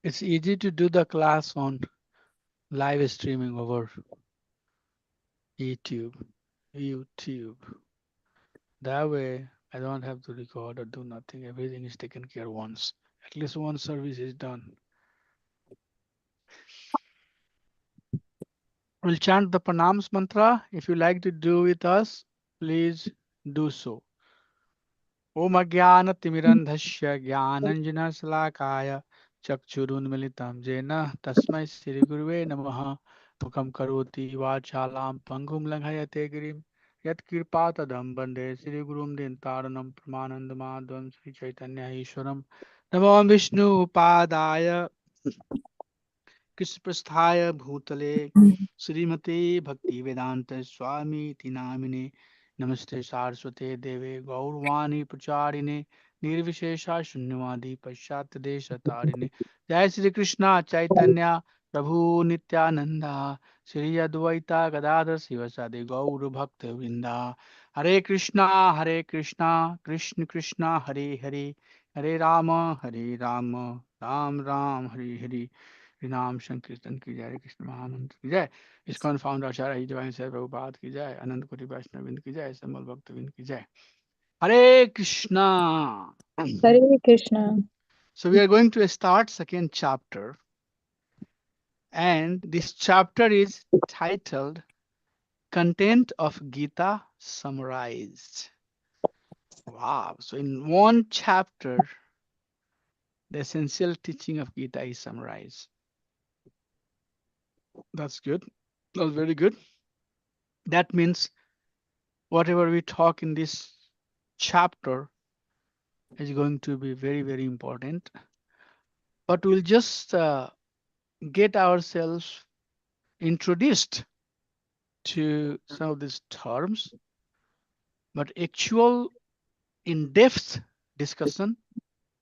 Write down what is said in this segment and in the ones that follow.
It's easy to do the class on live streaming over YouTube. YouTube. That way, I don't have to record or do nothing. Everything is taken care once. At least one service is done. We'll chant the Pranams mantra. If you like to do with us, please do so. Om Ajnanatimirandhasya Jnananjana Chakshurunmilitam Jena Tasmai Shri Guruve Namaha Mukam Karoti Vachalam Pangum Langhayate Girim Yat Kirpatadam Bande Shri Gurum Dintaranam Pramanandamadvam Sri Chaitanya Ishwaram Namo Vishnu Padaya कृष्णप्रस्थाय भूतले श्रीमते भक्ति वेदांत स्वामी नामिने नमस्ते सारस्वते देवे गौरवाणी प्रचारिणे निर्विशेषा शून्यवादी पश्चात देश तारिणे जय श्री कृष्णा चैतन्य प्रभु नित्यानंदा श्री अद्वैता गदाधर शिवसादि गौर भक्त वृंदा हरे कृष्णा कृष्ण कृष्णा हरे हरे हरे राम राम राम हरे हरे नाम संकीर्तन की जय कृष्ण महामंत्र की जय इस्कॉन फाउंडर आचार्य डिवाइन से प्रभुपाद की जय अनंत कोटि वैष्णवविंद की जय समल भक्तविंद की जय हरे Krishna Hare Krishna. So we are going to start second chapter, and this chapter is titled Content of Gita Summarized. Wow. So in one chapter, the essential teaching of Gita is summarized. That's good. That's very good. That means whatever we talk in this chapter is going to be very, very important. But we'll just get ourselves introduced to some of these terms, but actual in-depth discussion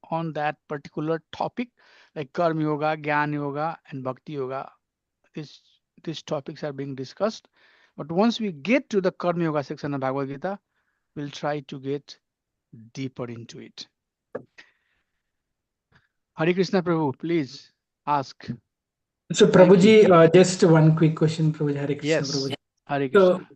on that particular topic, like Karma Yoga, Gyan Yoga, and Bhakti Yoga, these topics are being discussed. But once we get to the Karma Yoga section of Bhagavad Gita, we'll try to get deeper into it. Hare Krishna Prabhu, please ask. So, Thank you. Prabhuji, just one quick question, Prabhuji. Hare Krishna, Yes, Prabhuji. Hare So, Krishna.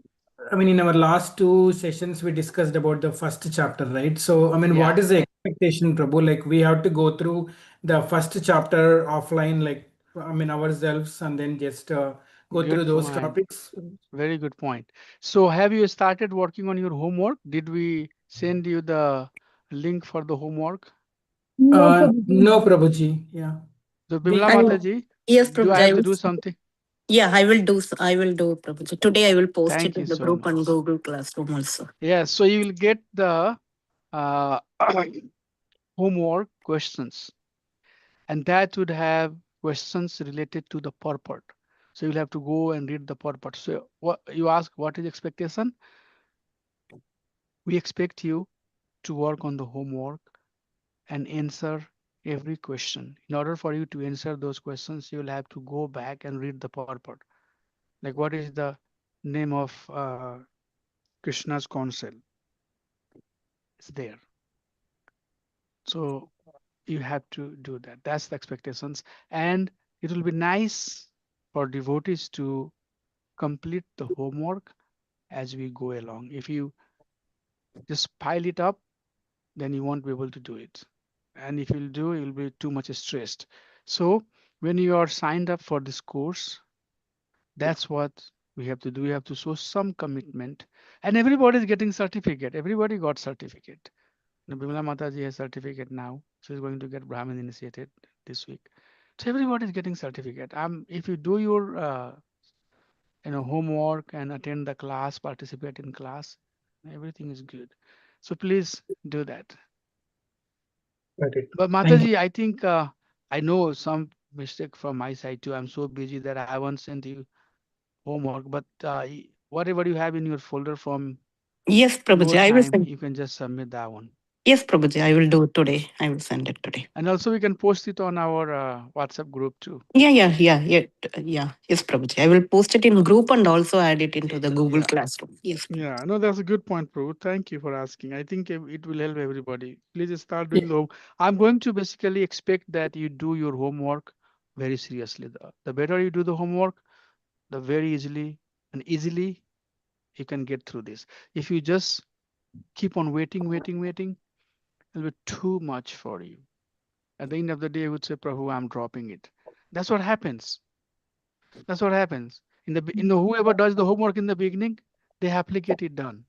I mean, in our last two sessions, we discussed about the first chapter, right? So, I mean, Yeah, what is the expectation, Prabhu? Like, we have to go through the first chapter offline, like, I mean, ourselves, and then just go through good those point. topics. Very good point. So have you started working on your homework? Did we send you the link for the homework? No, Prabhuji. No, Prabhuji. Yeah. So Bimla We, And Mataji, yes, do I Prabhuji, have to do something? yeah, I will do. I will do, Prabhuji. Today I will post it Thank you in the so group much. on Google Classroom also. Yes, so you will get the uh, homework questions, and that would have questions related to the purport. So you'll have to go and read the purport. So what you ask, what is expectation? We expect you to work on the homework and answer every question. In order for you to answer those questions, you'll have to go back and read the purport. Like, what is the name of Krishna's counsel? It's there. So you have to do that. That's the expectations. And it will be nice for devotees to complete the homework as we go along. If you just pile it up, then you won't be able to do it. And if you'll do, you'll be too much stressed. So when you are signed up for this course, that's what we have to do. We have to show some commitment. And everybody is getting certificate. Everybody got certificate. Bimala Mataji has certificate now. She's going to get Brahmin initiated this week. So everybody is getting certificate. If you do your homework and attend the class, participate in class, everything is good. So please do that. got it. But Thank you. Mataji, I think I know some mistake from my side too. I'm so busy that I haven't sent you homework. But whatever you have in your folder from Yes, your Prabhuji, I will time, send. you can just submit that one. Yes, Prabhuji, I will do it today. I will send it today. And also we can post it on our WhatsApp group too. Yeah. Yes, Prabhuji. I will post it in group and also add it into the Google Yeah. Classroom. Yes. Yeah, no, that's a good point, Prabhu. Thank you for asking. I think it will help everybody. Please start doing the home. I'm going to basically expect that you do your homework very seriously. The better you do the homework, the very easily you can get through this. If you just keep on waiting, it'll be too much for you. At the end of the day, you would say, Prabhu, I'm dropping it. That's what happens. That's what happens. In the whoever does the homework in the beginning, they happily get it done.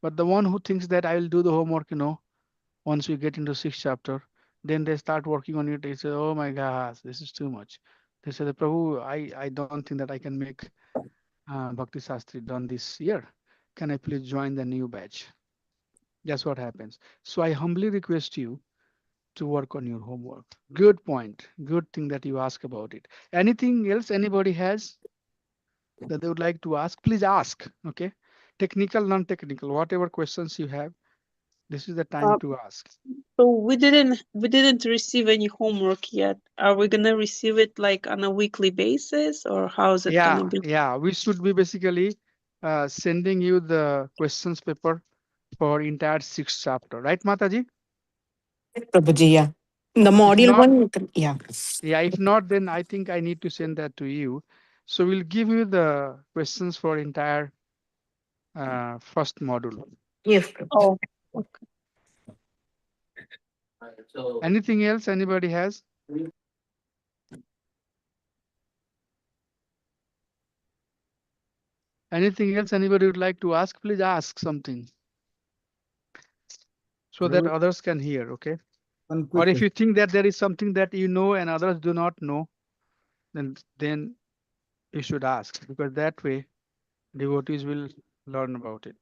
But the one who thinks that I will do the homework, once we get into sixth chapter, then they start working on it. They say, oh my gosh, this is too much. They say, Prabhu, I don't think that I can make Bhakti Shastri done this year. Can I please join the new batch? That's what happens. So I humbly request you to work on your homework. Good point. Good thing that you ask about it. Anything else anybody has that they would like to ask? Please ask. Okay. Technical, non-technical, whatever questions you have, this is the time to ask. So we didn't receive any homework yet. Are we gonna receive it like on a weekly basis, or how is it gonna be? Yeah. We should be basically sending you the questions paper for entire sixth chapter, right, Mataji? Prabhuji, yeah. The If module not, one, yeah. if not, then I think I need to send that to you. So we'll give you the questions for entire first module. Yes, Prabhuji. Oh, okay. Anything else anybody has? Anything else anybody would like to ask? Please ask something so that others can hear, okay? One quick Or if question. you think that there is something that you know and others do not know, then you should ask, because that way devotees will learn about it.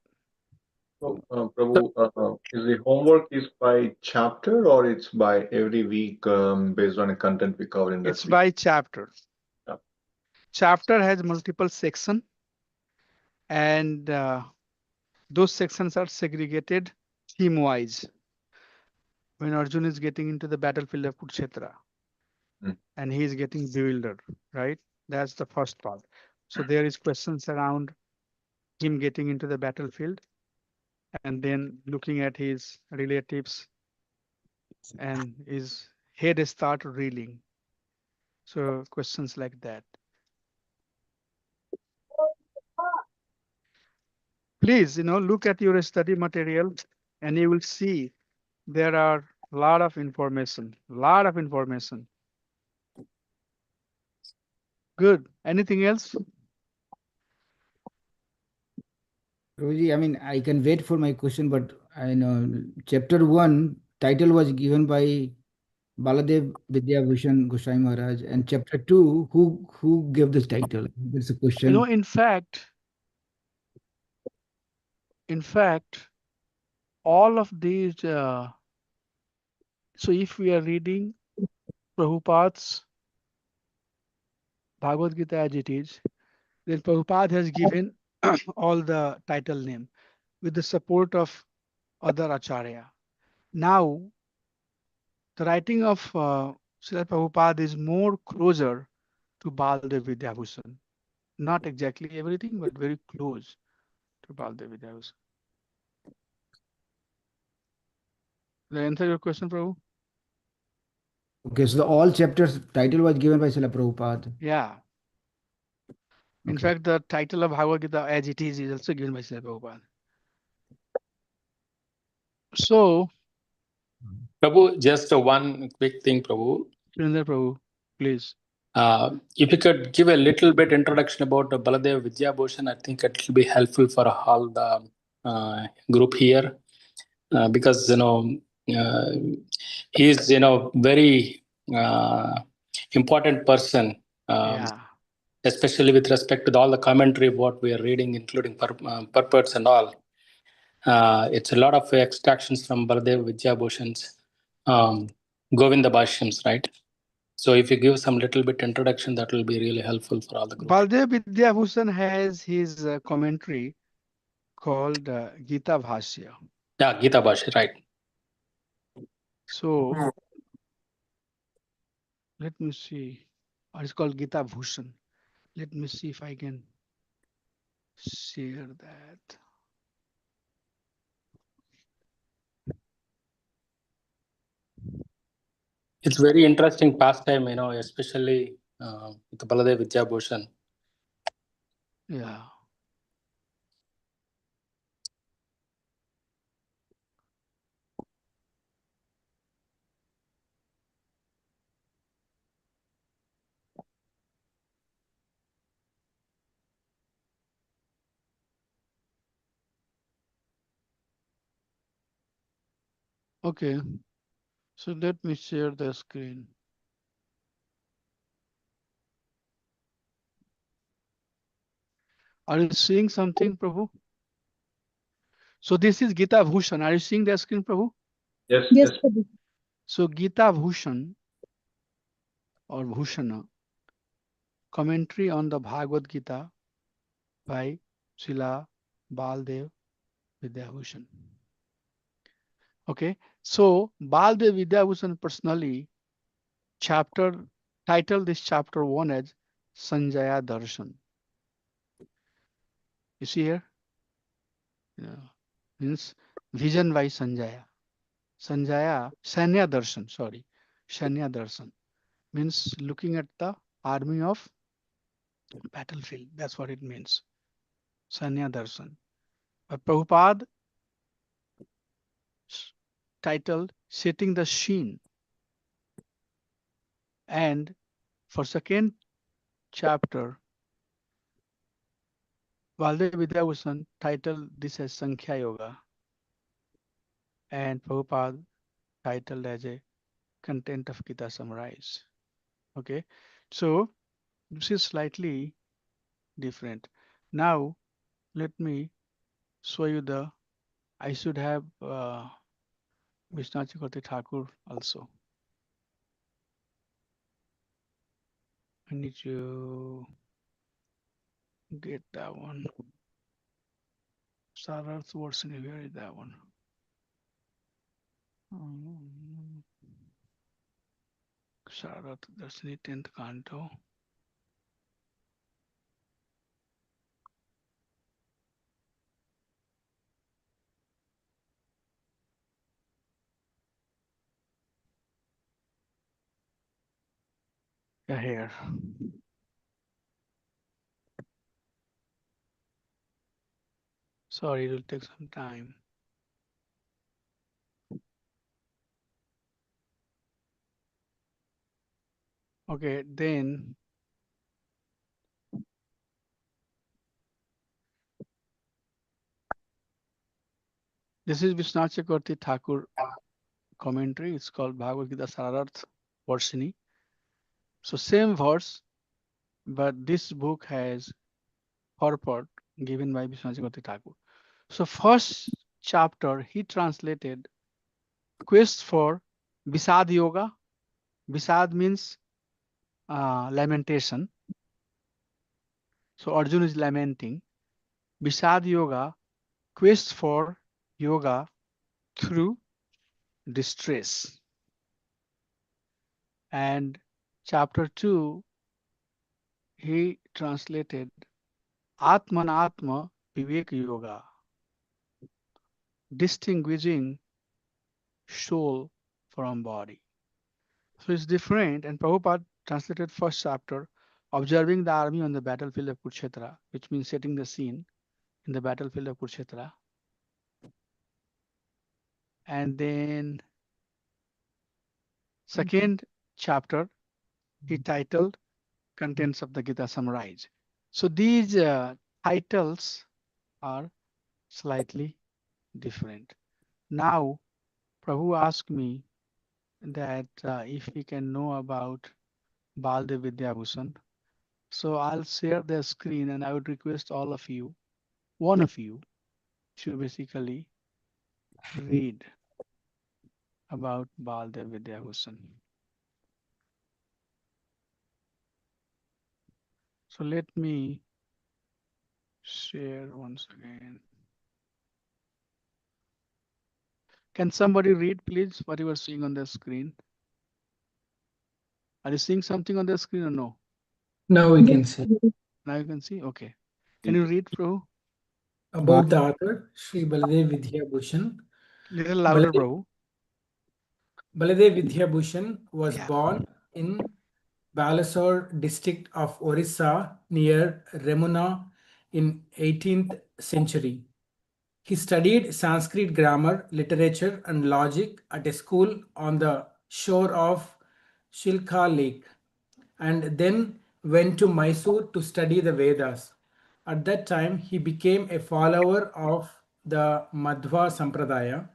So, Prabhu, is the homework is by chapter or it's by every week based on the content we cover in that It's week? by chapter. Yeah. Chapter has multiple sections, and those sections are segregated theme-wise. When Arjun is getting into the battlefield of Kurukshetra, and he is getting bewildered, right? That's the first part. So there is questions around him getting into the battlefield, and then looking at his relatives, and his head start reeling. So questions like that. Please, look at your study material, and you will see there are a lot of information. Good. Anything else? Roji, I mean, I can wait for my question, but I know chapter 1 title was given by Baladev Vidyabhushan Goswami Maharaj, and chapter 2, who gave this title? That's a question. In fact, all of these. So if we are reading Prabhupada's Bhagavad Gita as it is, then Prabhupada has given all the title name with the support of other Acharya. Now, the writing of Srila Prabhupada is more closer to Baldev Vidyabhushan. Not exactly everything, but very close to Baldev Vidyabhushan. Did I answer your question, Prabhu? Okay, so all chapters title was given by Srila Prabhupada. Yeah. In Okay. fact, the title of Bhagavad Gita as it is also given by Srila Prabhupada. So, Prabhu, just one quick thing, Prabhu. Surendra Prabhu, please. If you could give a little bit introduction about Baladev Vidyabhushan, I think it will be helpful for all the group here, because he is very important person, especially with respect to all the commentary what we are reading, including purports and all. It's a lot of extractions from Baladev Vidyabhushan's Govinda Bhashyams, right? So if you give some little bit introduction, that will be really helpful for all the group. Baldev Vidyabhushan has his commentary called Gita Bhashya. Yeah, Gita Bhashya, right. So let me see. It's called Gita Bhushan. Let me see if I can share that. It's very interesting pastime, especially with Baladev Vidya Bhushan. Yeah. Okay. So let me share the screen. Are you seeing something, Prabhu? So this is Gita Bhushan. Are you seeing the screen, Prabhu? Yes, Yes, yes. Prabhu. So Gita Bhushan or Bhushana, commentary on the Bhagavad Gita by Srila Baldev Vidyabhushan. Okay, so Baldev Vidyabhushan personally titled this chapter 1 as Sanjaya Darshan. You see here? Yeah. Means vision by Sanjaya. Sanya Darshan, sorry. Sanya Darshan means looking at the army of battlefield. That's what it means. Sanya Darshan. But Prabhupada titled Setting the Scene. And for second chapter, Baldev Vidyabhushan titled this as Sankhya Yoga. And Prabhupada titled as a content of Gita summarize. Okay, so this is slightly different. Now let me show you I should have Vishnu Chakravarti Thakur also. I need to get that one. Sararth Varsani, where is that one? Sararth Darsani 10th Canto. Yeah, here. Sorry, it will take some time. Okay, then this is Vishnu Chakravarti Thakur commentary. It's called Bhagavad Gita Sararth Varsini. So same verse, but this book has purport given by Vishnu Chakravarti Thakur. So first chapter he translated quest for Visad Yoga. Visad means lamentation. So Arjuna is lamenting. Visad Yoga, quest for yoga through distress. And chapter 2, he translated Atmanatma Vivek Yoga, distinguishing soul from body. So it's different. And Prabhupada translated first chapter, observing the army on the battlefield of Kurukshetra, which means setting the scene in the battlefield of Kurukshetra. And then second chapter, he titled Contents of the Gita Summarize. So these titles are slightly different. Now, Prabhu asked me that if we can know about Baldev Vidyabhushan. So I'll share the screen and I would request all of you, one of you, to basically read about Baldev Vidyabhushan. So let me share once again. Can somebody read, please, what you are seeing on the screen? Are you seeing something on the screen or no? Now we can see Now you can see? Okay. Can you read, Prabhu? about the author, Sri Baladev Vidya Bhushan. Little louder, Baladev, Prabhu. Baladev Vidya Bhushan was Yeah. born in Balasore district of Orissa near Remuna in 18th century. He studied Sanskrit grammar, literature, and logic at a school on the shore of Shilka Lake, and then went to Mysore to study the Vedas. At that time, he became a follower of the Madhva Sampradaya.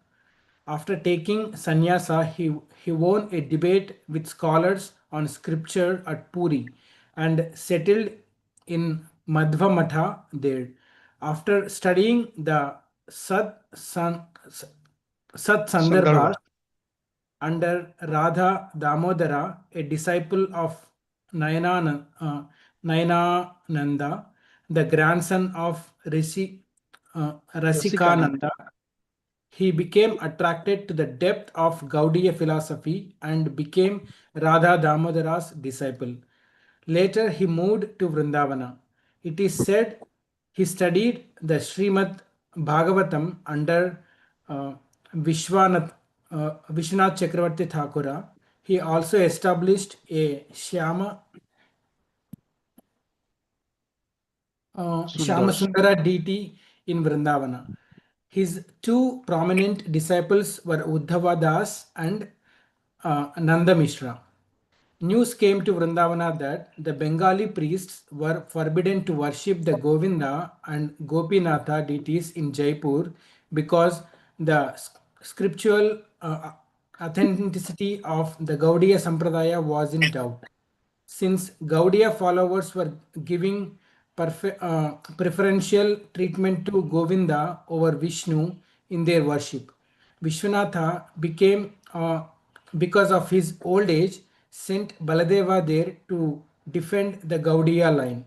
After taking sannyasa, he won a debate with scholars on scripture at Puri and settled in Madhva Matha there. After studying the Sat Sandarbhas Sandarbha. under Radha Damodara, a disciple of Nayanananda, the grandson of Rasikanand. Rasikananda, he became attracted to the depth of Gaudiya philosophy and became Radha Damodara's disciple. Later, he moved to Vrindavana. It is said he studied the Srimad Bhagavatam under uh, Vishwanath Chakravarti Thakura. He also established a Sundar. Shyamasundara deity in Vrindavana. His two prominent disciples were Uddhava Das and Nanda Mishra. News came to Vrindavana that the Bengali priests were forbidden to worship the Govinda and Gopinatha deities in Jaipur because the scriptural authenticity of the Gaudiya Sampradaya was in doubt. Since Gaudiya followers were giving preferential treatment to Govinda over Vishnu in their worship, Vishwanatha became, because of his old age, sent Baladeva there to defend the Gaudiya line.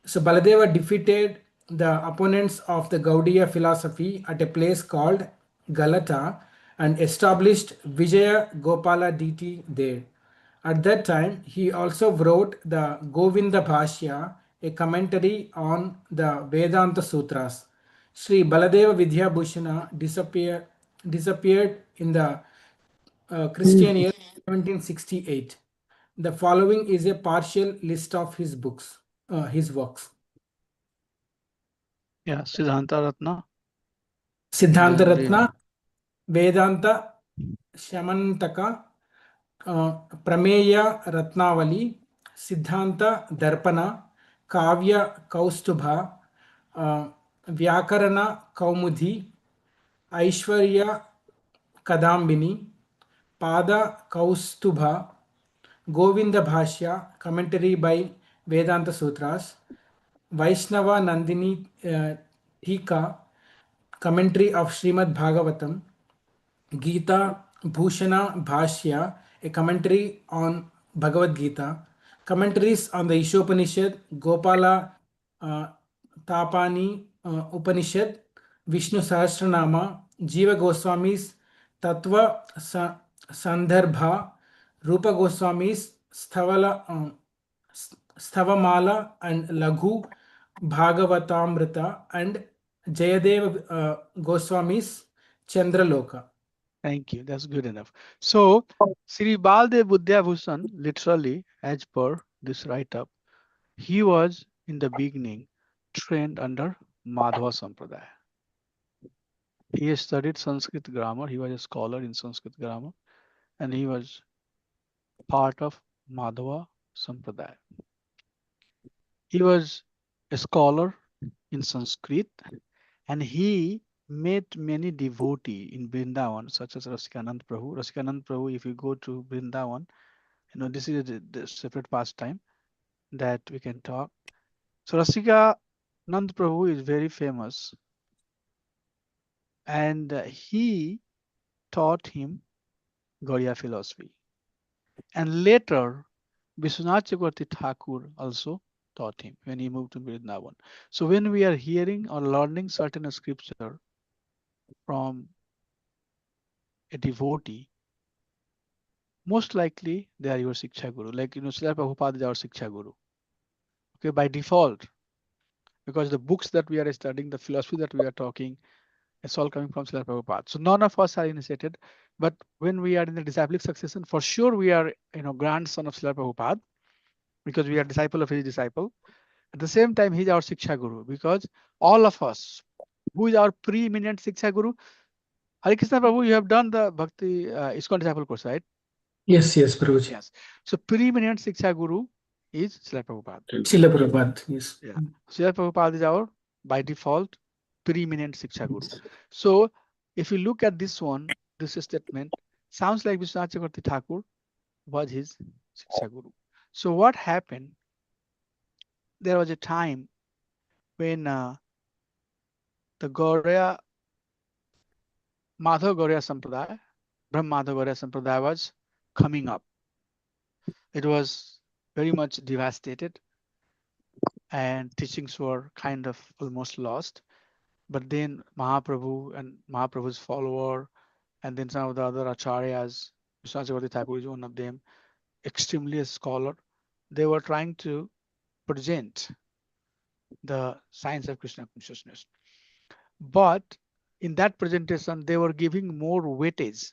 So Baladeva defeated the opponents of the Gaudiya philosophy at a place called Galata and established Vijaya Gopala deity there. At that time, he also wrote the Govinda Bhashya, a commentary on the Vedanta Sutras. Sri Baladeva Vidya Bhushana disappeared in the Christian year 1768. The following is a partial list of his works. Yeah. Siddhanta Ratna. Siddhanta Then Ratna, Vedanta Shamantaka, Prameya Ratnavali, Siddhanta Darpana, Kavya Kaustubha, Vyakarana Kaumudhi, Aishwarya Kadambini, Pada Kaustubha, Govinda Bhashya, commentary by Vedanta Sutras, Vaishnava Nandini Tika, commentary of Srimad Bhagavatam, Gita Bhushana Bhashya, a commentary on Bhagavad Gita, commentaries on the Ishopanishad, Gopala uh, Tapani Upanishad, Vishnu Sahasranama, Jiva Goswami's Tattva Sandarbha, Rupa Goswami's Stavamala and Laghu Bhagavatamrita, and Jayadeva Goswami's Chandraloka. thank you. That's good enough. So, Sri Baldev Vidyabhushan, literally, as per this write-up, he was in the beginning trained under Madhva Sampradaya. He studied Sanskrit grammar. He was a scholar in Sanskrit grammar, and he was part of Madhva Sampradaya. He was a scholar in Sanskrit, and he met many devotees in Vrindavan, such as Rasikanand Prabhu. Rasikanand Prabhu, if you go to Vrindavan, this is the separate pastime that we can talk. So Rasikanand Prabhu is very famous, and he taught him Gaudiya philosophy. And later, Vishwanath Chakravarti Thakur also taught him when he moved to Vrindavan. So when we are hearing or learning certain scripture from a devotee, most likely they are your Siksha Guru. Like, Srila Prabhupada is our Siksha Guru. Okay, by default, because the books that we are studying, the philosophy that we are talking, it's all coming from Srila Prabhupada. So none of us are initiated, but when we are in the disciplic succession, for sure we are, grandson of Srila Prabhupada, because we are disciple of his disciple. At the same time, he's our Siksha Guru, because all of us, who is our preeminent Siksha Guru? Hare Krishna Prabhu, you have done the Bhakti ISKCON disciple course, right? Yes, Prabhuji. Yes. So preeminent Siksha Guru is Srila Prabhupada. Srila Prabhupada, yes. Yeah. Srila Prabhupada is our, by default, preeminent Siksha Guru. So if you look at this one, this statement, sounds like Vishwanath Chakravarti Thakur was his Siksha Guru. So what happened? There was a time when the Gauriya, Madhav Gauriya Sampradaya, Brahma Madhav Gauriya Sampradaya was coming up. It was very much devastated and teachings were kind of almost lost. But then Mahaprabhu and Mahaprabhu's follower, and then some of the other acharyas, Vishwanath Chakravarti Thakur is one of them, extremely a scholar, they were trying to present the science of Krishna consciousness. But in that presentation, they were giving more weightage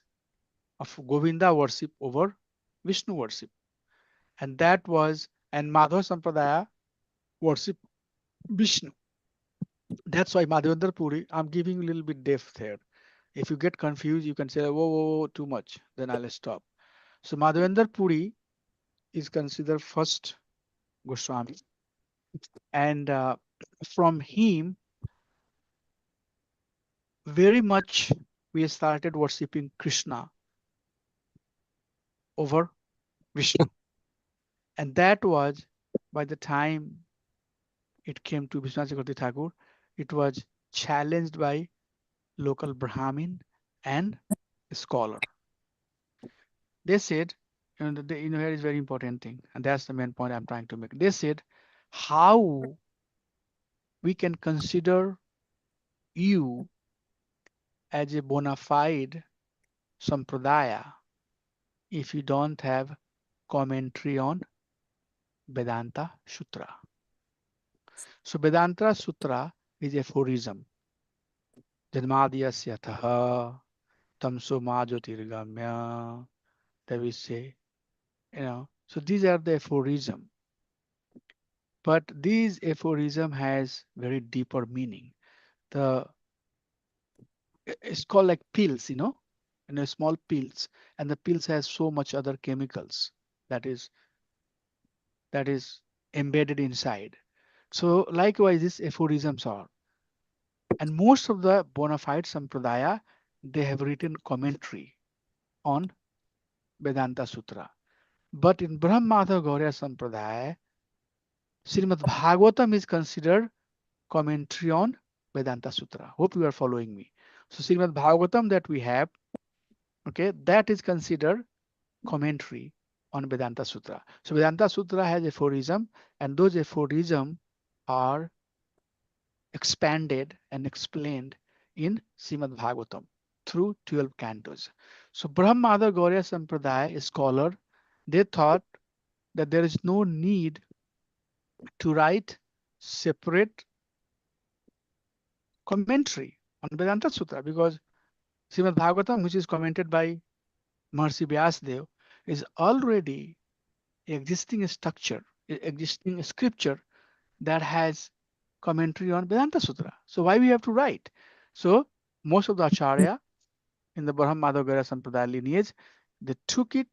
of Govinda worship over Vishnu worship. And that was, and Madhava Sampradaya worship Vishnu. That's why Madhavendra Puri, I'm giving a little bit depth here. If you get confused, you can say, whoa, whoa, whoa, too much. Then I'll stop. So Madhavendra Puri is considered first Goswami. And from him, very much we started worshipping Krishna over Vishnu. And that was by the time it came to Vishwanath Chakravarti Thakur, it was challenged by local Brahmin and scholar. They said, here is very important thing, and that's the main point I'm trying to make. They said, how we can consider you as a bona fide sampradaya if you don't have commentary on Vedanta Sutra. So Vedanta Sutra is a aphorism. Janmadhyasya taha tamso ma jyotirgamya. That we say, so these are the aphorism. But this aphorism has very deeper meaning. It's called like pills, small pills, and the pills has so much other chemicals that is embedded inside. So likewise, these aphorisms are, and most of the bona fide sampradaya, they have written commentary on Vedanta Sutra. But in Brahmada Gauriya Sampradaya, Srimad Bhagavatam is considered commentary on Vedanta Sutra. Hope you are following me. So Srimad Bhagavatam that we have, okay, that is considered commentary on Vedanta Sutra. So Vedanta Sutra has aphorism, and those aphorism are expanded and explained in Srimad Bhagavatam through 12 cantos. So Brahmada Gauriya Sampradaya scholar, they thought that there is no need to write separate commentary on Vedanta Sutra, because Srimad Bhagavatam, which is commented by Maharishi Vyasdev, is already existing structure, existing scripture that has commentary on Vedanta Sutra. So why we have to write? So most of the Acharya in the Brahmada Gauriya Sampradaya lineage, they took it,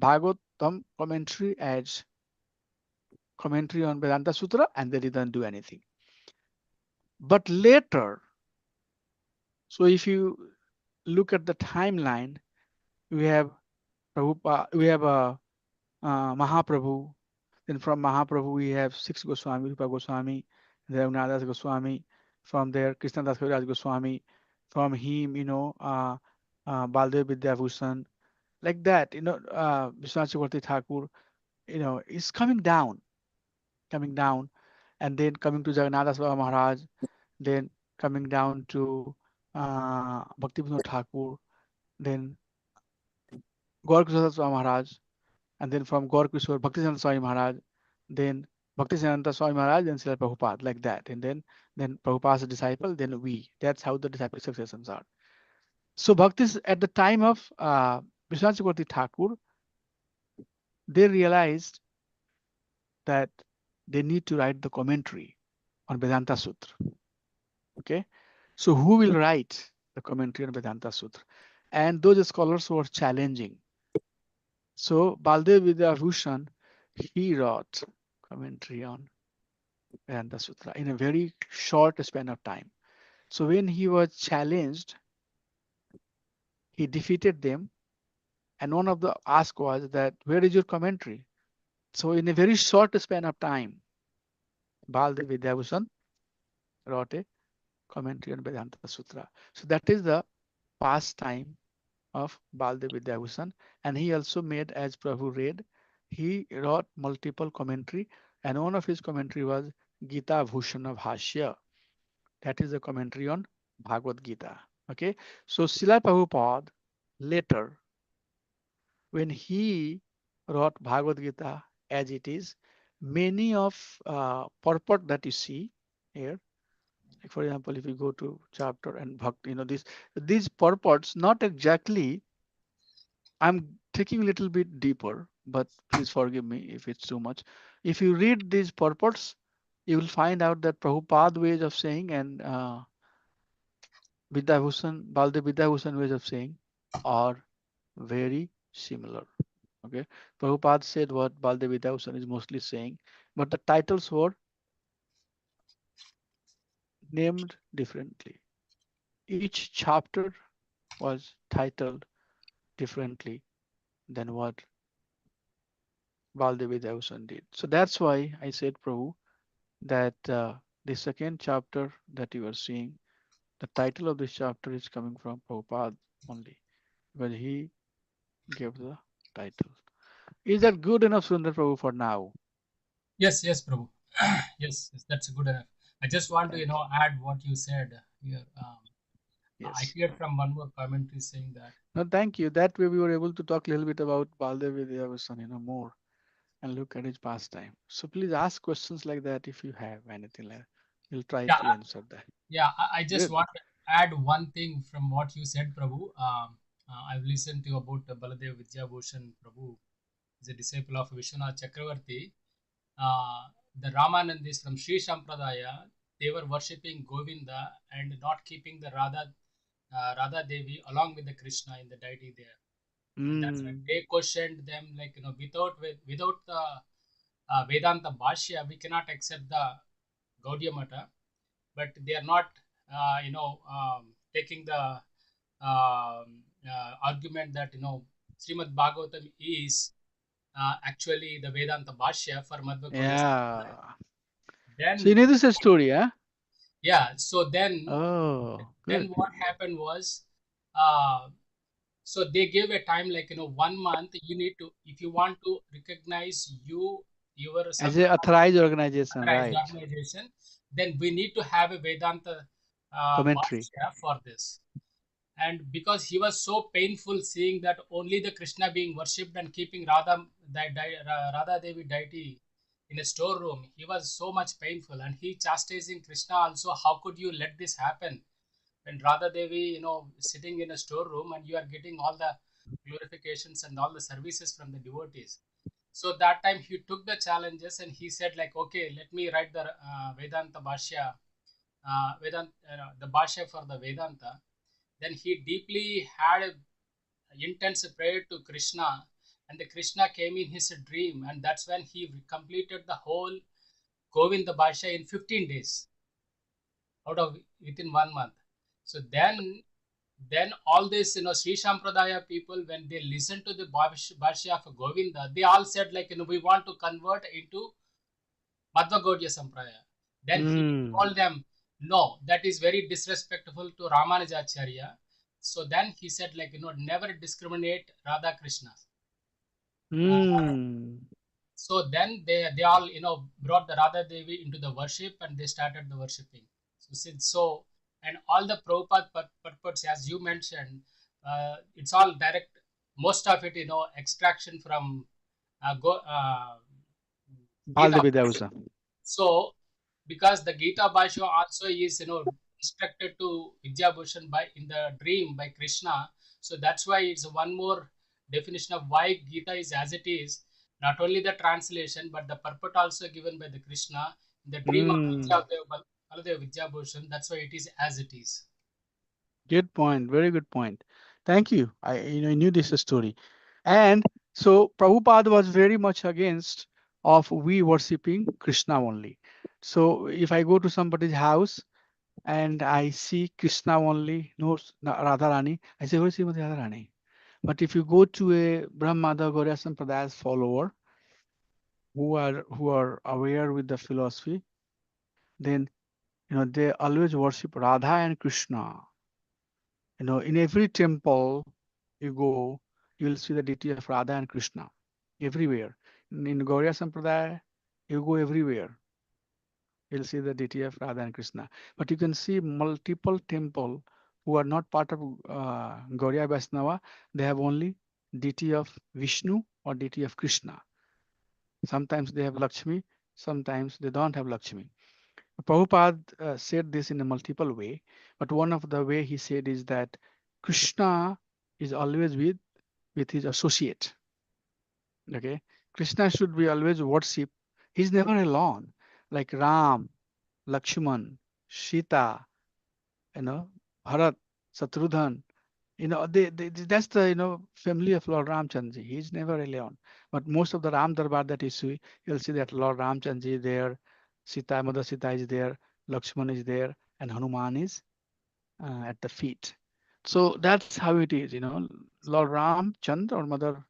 Bhagavatam commentary, as commentary on Vedanta Sutra, and they didn't do anything. But later, so if you look at the timeline, we have Prabhupada, we have Mahaprabhu. Then from Mahaprabhu, we have 6 Goswami, Rupa Goswami, Raghunath Goswami. From there, Krishnadas Kaviraj Goswami. From him, Baldev Vidyabhushan. Like that, Vishwanath Chakravarti Thakur, is coming down. And then coming to Jagannath Baba Maharaj, then coming down to Bhaktivinoda Thakur, then Gaur Kishore Swami Maharaj, and then from Gaur Kishore, Bhaktisiddhanta Swami Maharaj, then Bhaktisiddhanta Swami Maharaj, then Srila Prabhupada, like that. And then Prabhupada's disciple, then we. That's how the disciple successions are. So Bhaktis at the time of Vishwanath Chakravarti Thakur, they realized that they need to write the commentary on Vedanta Sutra. Okay, so who will write the commentary on Vedanta Sutra? And those scholars were challenging. So Baldev Vidyabhushan, he wrote commentary on Vedanta Sutra in a very short span of time. So when he was challenged, he defeated them. And one of the ask was that, where is your commentary? So in a very short span of time, Baldev Vidyabhushan wrote a commentary on Vedanta Sutra. So that is the pastime of Baldev Vidyabhushan. And he also made, as Prabhu read, he wrote multiple commentary, and one of his commentary was Gita Bhushana Bhashya. That is a commentary on Bhagavad Gita. Okay, so Srila Prabhupada later, when he wrote Bhagavad Gita as it is, many of purport that you see here, like for example, if you go to chapter and bhakti, these purports, not exactly, I'm taking a little bit deeper, but please forgive me if it's too much. If you read these purports, you will find out that Prabhupada ways of saying and Baldev Vidyabhushan ways of saying are very similar. Okay, Prabhupada said what Baldev Vidyabhushan is mostly saying, but the titles were named differently. Each chapter was titled differently than what Baldev Vidyabhushan did. So that's why I said, Prabhu, that the second chapter that you are seeing, the title of this chapter is coming from Prabhupada only, because he gave the title. Is that good enough, Sundar Prabhu, for now? Yes, Prabhu. Yes, that's good enough. I just want Thank to, add what you said here. I Yes. heard from one more commentary saying that. No, thank you. That way we were able to talk a little bit about Baldev Vidyabhushan, more, and look at his pastime. So please ask questions like that if you have anything like that. We'll try Yeah, to answer that. I just Good. want to add one thing from what you said, Prabhu. I've listened to about Baladev Vidyabhushan Prabhu, is a disciple of Vishwanath Chakravarti. The Ramanandis from Sri Sampradaya, they were worshipping Govinda and not keeping the Radha Devi along with the Krishna in the deity there. And that's why they questioned them, like, without the Vedanta Bhashya, we cannot accept the Gaudiya Mata, but they are not, taking the argument that, Srimad Bhagavatam is actually the Vedanta Bhashya for Madhva Gaudiya Sampradaya. Yeah. So you Then, know this is a story, huh? yeah, so then Oh, good. what happened was, so they gave a time, like, 1 month. You need to, if you want to recognize your As a Sampradaya authorized organization, authorized right? organization, then we need to have a Vedanta Commentary. Bhashya for this. And because he was so painful seeing that only the Krishna being worshipped and keeping Radha Devi deity in a storeroom, he was so much painful, and he chastising Krishna also. How could you let this happen? When Radha Devi, sitting in a storeroom, and you are getting all the glorifications and all the services from the devotees. So that time he took the challenges and he said, like, okay, let me write the Vedanta Bhashya, the Bhashya for the Vedanta. Then he deeply had a intense prayer to Krishna, and the Krishna came in his dream, and that's when he completed the whole Govinda Bhashya in 15 days out of within 1 month. So then all this, Sri Sampradaya people, when they listened to the Bhashya of Govinda, they all said, like, we want to convert into Madhva Gaudiya Sampradaya. Then he told them, no, that is very disrespectful to Ramanujacharya. So then he said, like, never discriminate Radha Krishna. So then they all, brought the Radha Devi into the worship, and they started the worshipping. So and all the Prabhupada purports, as you mentioned, it's all direct. Most of it, extraction from Gita. Baldev Vidyabhushan. So, because the Gita Bhashya also is, instructed to Vidyabhushan by in the dream by Krishna. So that's why it's one more definition of why Gita is as it is. Not only the translation, but the purport also given by the Krishna in the dream of Baladev Vidyabhushan. That's why it is as it is. Good point. Very good point. Thank you. I knew this story. And so Prabhupada was very much against of we worshipping Krishna only. So if I go to somebody's house and I see Krishna only, no Radharani, I say, where's Srimati Radharani? But if you go to a Brahmada Gauriya Sampradayas follower who are aware with the philosophy, then they always worship Radha and Krishna. In every temple you go, you will see the deity of Radha and Krishna everywhere. In Gauriya Sampradaya, you go everywhere, you'll see the deity of Radha and Krishna. But you can see multiple temple who are not part of Gauriya Vaishnava, they have only deity of Vishnu or deity of Krishna. Sometimes they have Lakshmi, sometimes they don't have Lakshmi. Prabhupada said this in a multiple way, but one of the way he said is that Krishna is always with his associate. Okay, Krishna should be always worship. He's never alone. Like Ram, Lakshman, Sita, Bharat, Satrudhan. That's the family of Lord Ramchandji. He's never alone. But most of the Ram Darbar that you see, you'll see that Lord Ramchandji is there, Sita, Mother Sita is there, Lakshman is there, and Hanuman is at the feet. So that's how it is. Lord Ram, Chand, or Mother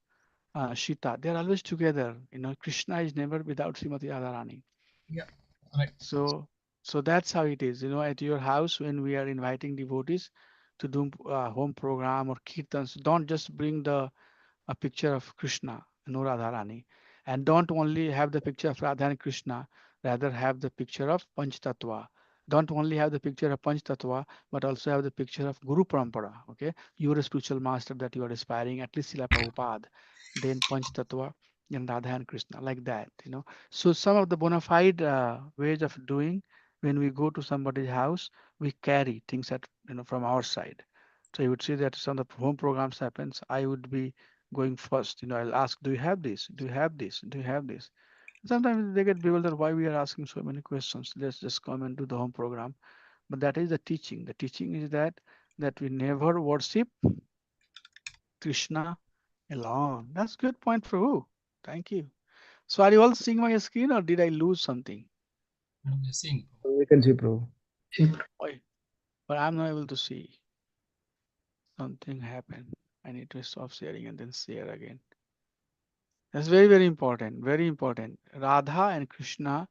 Sita, they're always together. Krishna is never without Srimati Radharani. Yeah, right. So that's how it is. At your house when we are inviting devotees to do home program or kirtans, don't just bring a picture of Krishna, no Radharani, and don't only have the picture of Radha and Krishna, rather have the picture of Panch Tattva. Don't only have the picture of Panch Tattva, but also have the picture of Guru Parampara. Okay, you are a spiritual master that you are aspiring, at least Srila Prabhupada, then Panch Tattva, and Radha and Krishna, like that. So some of the bona fide ways of doing when we go to somebody's house, we carry things from our side. So you would see that some of the home programs happens. I would be going first. I'll ask, do you have this? Do you have this? Do you have this? Sometimes they get bewildered why we are asking so many questions. Let's just come and do the home program. But that is the teaching. The teaching is that we never worship Krishna alone. That's good point, Prabhu. Thank you. So are you all seeing my screen or did I lose something? I'm seeing. We can see, Prabhu. Why? But I'm not able to see. Something happened. I need to stop sharing and then share again. That's very, very important. Very important. Radha and Krishna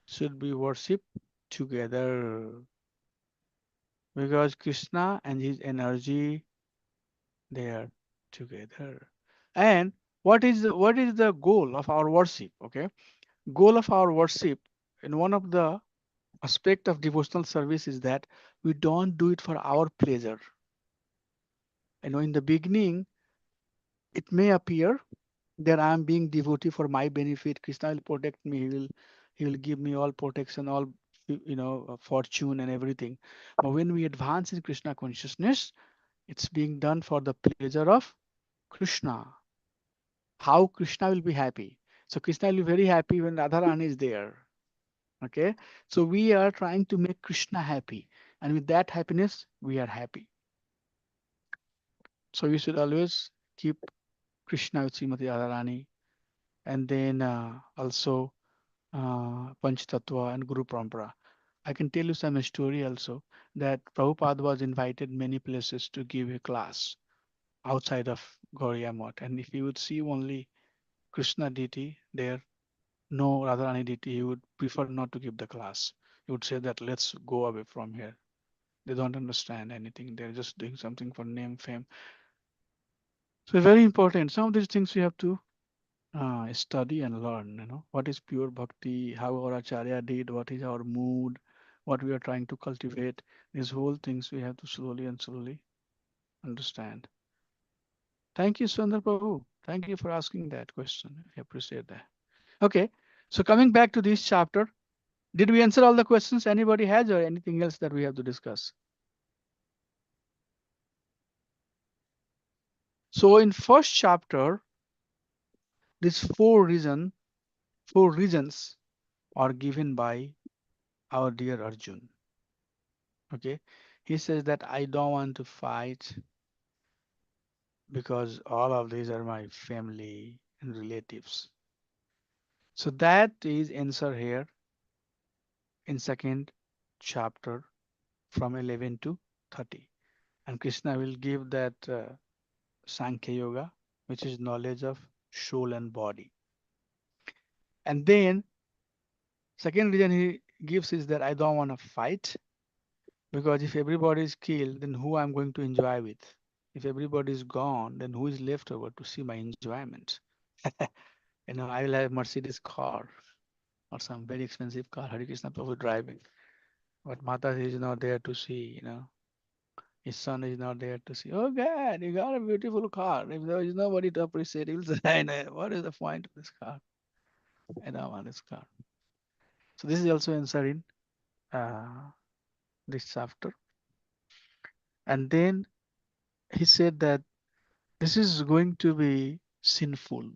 should be worshipped together because Krishna and his energy, they are together. And what is the goal of our worship? Okay, goal of our worship and one of the aspect of devotional service is that we don't do it for our pleasure. In the beginning, it may appear that I am being devotee for my benefit. Krishna will protect me. He will give me all protection, all fortune and everything. But when we advance in Krishna consciousness, it's being done for the pleasure of Krishna. How Krishna will be happy. So Krishna will be very happy when Radharani is there. Okay. So we are trying to make Krishna happy. And with that happiness, we are happy. So you should always keep Krishna with Srimati Radharani. And then also Panch Tattva and Guru Parampara. I can tell you some story also that Prabhupada was invited many places to give a class outside of Gauriya Math. And if you would see only Krishna deity there, no Radharani deity, he would prefer not to give the class. He would say that let's go away from here. They don't understand anything. They're just doing something for name, fame. So very important. Some of these things we have to study and learn. What is pure bhakti, how our acharya did, what is our mood, what we are trying to cultivate. These whole things we have to slowly and slowly understand. Thank you, Sundar Prabhu. Thank you for asking that question. I appreciate that. Okay, so coming back to this chapter, did we answer all the questions anybody has or anything else that we have to discuss? So in first chapter, these four reasons are given by our dear Arjun. Okay, he says that I don't want to fight because all of these are my family and relatives. So that is answer here in second chapter from 11 to 30. And Krishna will give that Sankhya Yoga, which is knowledge of soul and body. And then second reason he gives is that I don't want to fight because if everybody is killed, then who I'm going to enjoy with? If everybody is gone, then who is left over to see my enjoyment? I will have Mercedes car or some very expensive car, Hare Krishna Prabhu driving. But Mata is not there to see. His son is not there to see. Oh God, you got a beautiful car. If there is nobody to appreciate, he'll say, what is the point of this car? I don't want this car. So this is also answered in uh, this chapter. And then he said that this is going to be sinful.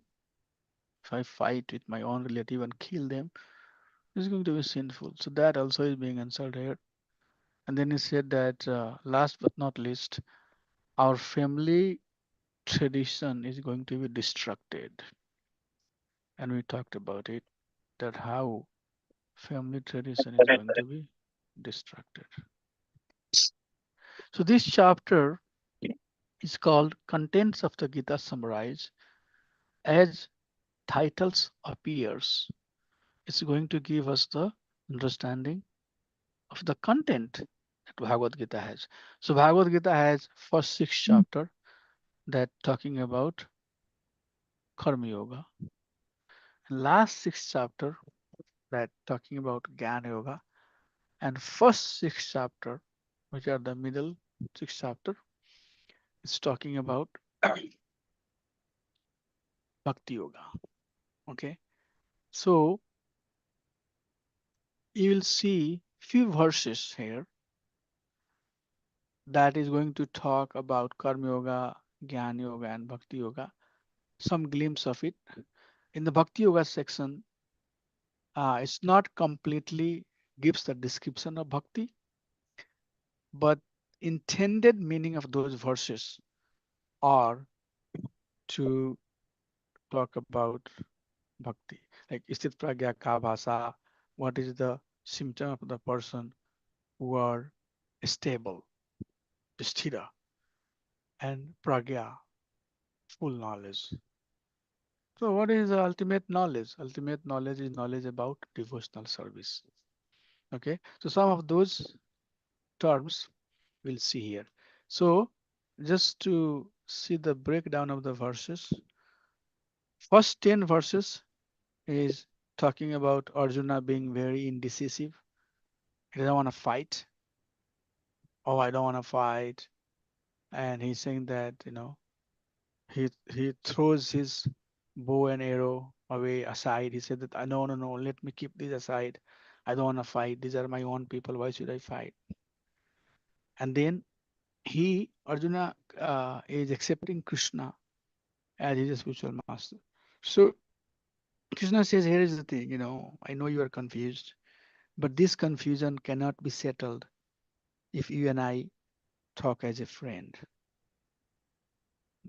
If I fight with my own relative and kill them, this is going to be sinful. So that also is being answered here. And then he said that last but not least, our family tradition is going to be destructed. And we talked about it, that how family tradition is going to be destructed. So this chapter is called Contents of the Gita Summarized. As titles appears, it's going to give us the understanding of the content that Bhagavad Gita has. So Bhagavad Gita has first 6 chapter that talking about Karma Yoga. Last 6 chapter that talking about Jnana Yoga. And first 6 chapter, which are the middle 6 chapter, is talking about Bhakti Yoga. Okay. So you will see few verses here that is going to talk about Karma Yoga, Jnana Yoga, and Bhakti Yoga. Some glimpse of it. In the Bhakti Yoga section, it's not completely gives the description of Bhakti, but intended meaning of those verses are to talk about Bhakti. Like Istit Pragya Ka Bhasa, what is the symptom of the person who are stable, sthira, and Pragya, full knowledge. So what is the ultimate knowledge? Ultimate knowledge is knowledge about devotional service. Okay, so some of those terms we'll see here. So just to see the breakdown of the verses, first 10 verses is talking about Arjuna being very indecisive. He doesn't want to fight. Oh, I don't want to fight. And he's saying that, he throws his bow and arrow away aside. He said that, no, no, no, let me keep these aside. I don't want to fight. These are my own people. Why should I fight? And then Arjuna, is accepting Krishna as his spiritual master. So Krishna says, here is the thing, I know you are confused, but this confusion cannot be settled if you and I talk as a friend,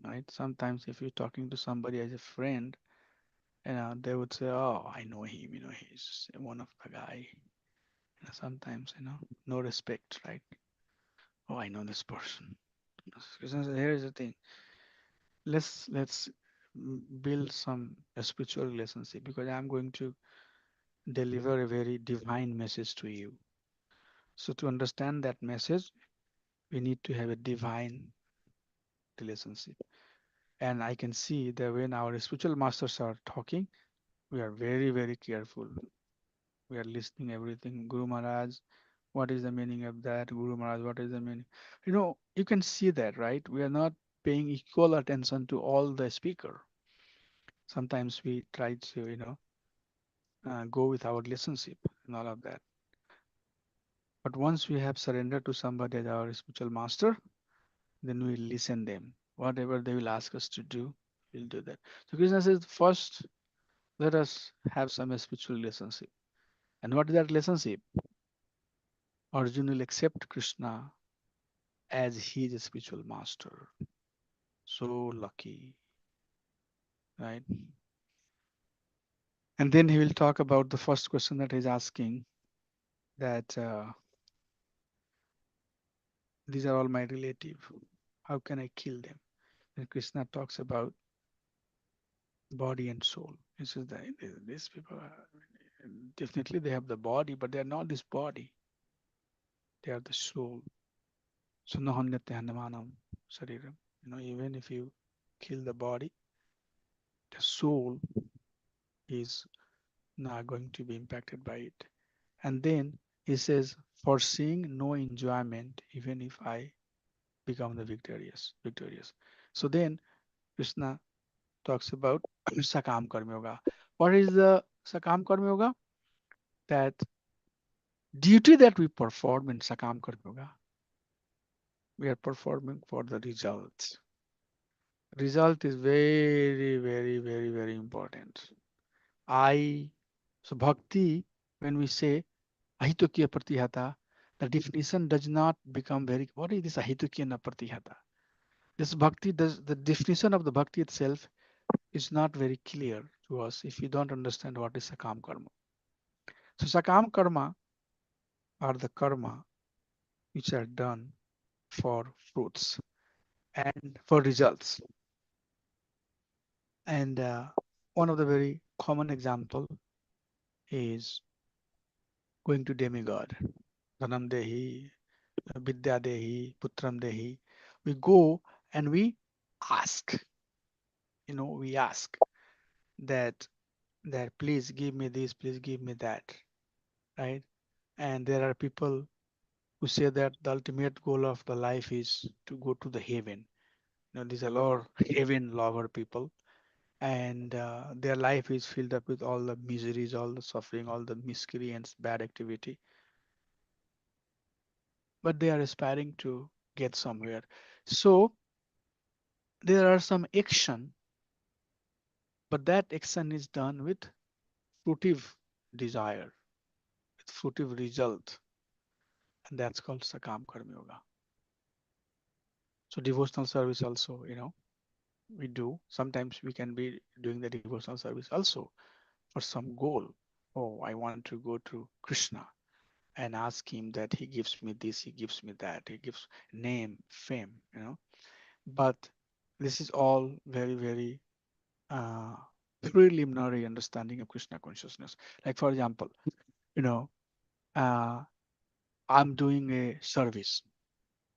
right? Sometimes if you're talking to somebody as a friend, they would say, oh, I know him, he's one of the guy. Sometimes, no respect, right? Oh, I know this person. Krishna says, here is the thing. Let's build some a spiritual relationship because I'm going to deliver a very divine message to you. So to understand that message, we need to have a divine relationship. And I can see that when our spiritual masters are talking, we are very, very careful. We are listening everything. Guru Maharaj, what is the meaning of that? Guru Maharaj, what is the meaning? You can see that, right? We are not paying equal attention to all the speaker. Sometimes we try to, go with our relationship and all of that. But once we have surrendered to somebody as our spiritual master, then we listen them. Whatever they will ask us to do, we'll do that. So Krishna says, first, let us have some spiritual relationship. And what is that relationship? Arjuna will accept Krishna as his spiritual master. So lucky, right? And then he will talk about the first question that he's asking, that these are all my relative. How can I kill them? And Krishna talks about body and soul. He says that these people are, definitely they have the body, but they are not this body. They are the soul. So nahanyate hanamanam shariram. Even if you kill the body, the soul is not going to be impacted by it. And then he says, foreseeing no enjoyment, even if I become the victorious. So then Krishna talks about Sakam Karma Yoga. What is the Sakam Karma Yoga? That duty that we perform in Sakam Karma Yoga, we are performing for the result. Result is very, very, very, very important. So bhakti, when we say ahitokya pratihata, the definition does not become very, what is this ahitokya na pratihata? This bhakti the definition of the bhakti itself is not very clear to us if you don't understand what is sakam karma. So sakam karma are the karma which are done for fruits and for results. And one of the very common example is going to demigod. Dhanam dehi, vidya dehi, putram dehi. We go and we ask, we ask that please give me this, please give me that, right? And there are people who say that the ultimate goal of the life is to go to the heaven. These are all heaven lover people, and their life is filled up with all the miseries, all the suffering, all the miscreants, bad activity. But they are aspiring to get somewhere. So there are some action, but that action is done with fruitive desire, with fruitive result, and that's called Sakam Karma Yoga. So devotional service also, we do. Sometimes we can be doing the devotional service also for some goal. Oh, I want to go to Krishna and ask him that he gives me this, he gives me that, he gives name, fame, But this is all very, very uh, preliminary understanding of Krishna consciousness. Like for example, uh, I'm doing a service.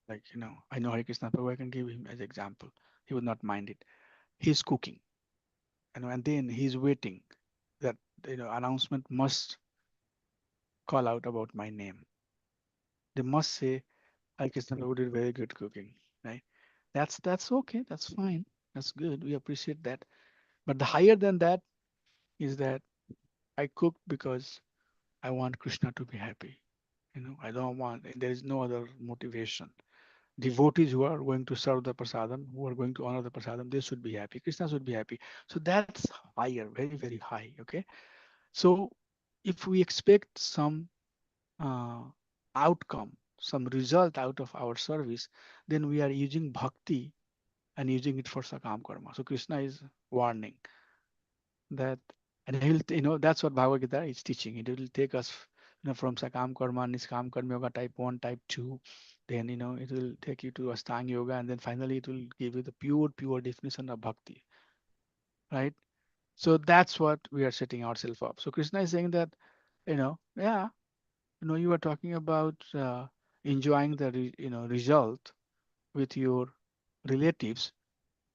Like, I know Hare Krishna Prabhu, I can give him as example. He would not mind it. He's cooking, and then he's waiting that, announcement must call out about my name. They must say, Hare Krishna Prabhu did very good cooking, right? That's okay. That's fine. That's good. We appreciate that. But the higher than that is that I cooked because I want Krishna to be happy. I don't want, there is no other motivation. Devotees who are going to serve the prasadam, who are going to honor the prasadam, they should be happy. Krishna should be happy. So that's higher, very, very high. Okay. So if we expect some uh, outcome, some result out of our service, then we are using bhakti and using it for sakam karma. So Krishna is warning that, and he'll, that's what Bhagavad Gita is teaching. It will take us, from sakam karma, niskam karma yoga type 1, type 2. Then, it will take you to Ashtanga yoga, and then finally it will give you the pure definition of bhakti, right? So that's what we are setting ourselves up. So Krishna is saying that, yeah, you are talking about enjoying the result with your relatives,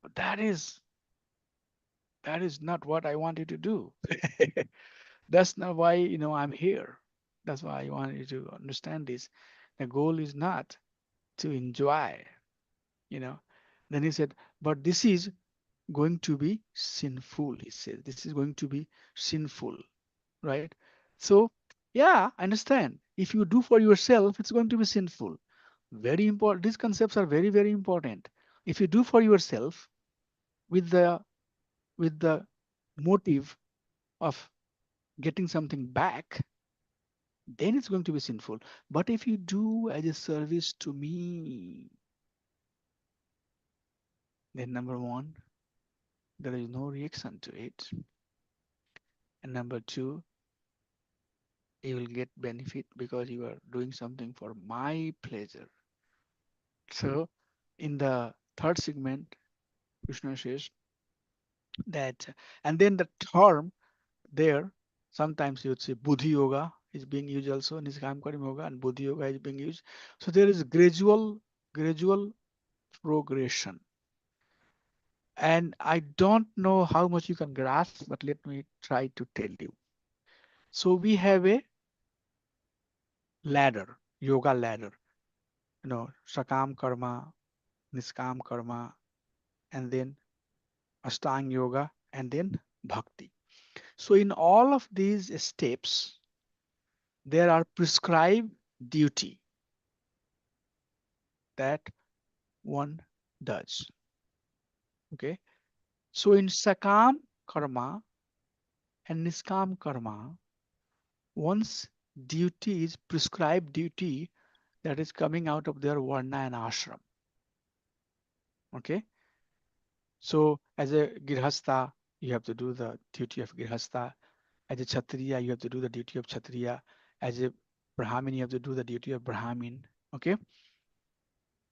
but that is not what I want you to do. That's not why I'm here. That's why I want you to understand this. The goal is not to enjoy, you know Then he said, but this is going to be sinful. He said, this is going to be sinful, right? So, yeah, I understand. If you do for yourself, it's going to be sinful. Very important. These concepts are very, very important. If you do for yourself with the motive of getting something back, then it's going to be sinful. But if you do as a service to me, then number one, there is no reaction to it. And number two, you will get benefit because you are doing something for my pleasure. So in the third segment, Krishna says that, and then the term there, sometimes you would say Buddhi Yoga is being used also, Niskam Karim Yoga and Buddhi Yoga is being used. So there is gradual progression. And I don't know how much you can grasp, but let me try to tell you. So we have a ladder, yoga ladder, Sakam Karma, Niskam Karma, and then Ashtanga Yoga, and then Bhakti. So in all of these steps, there are prescribed duty that one does. Okay. So in Sakam Karma and Niskam Karma, one's duty is prescribed duty that is coming out of their Varna and Ashram. Okay. So as a Girhastha, you have to do the duty of Girhastha. As a Kshatriya, you have to do the duty of Kshatriya. As a Brahmin, you have to do the duty of Brahmin. Okay.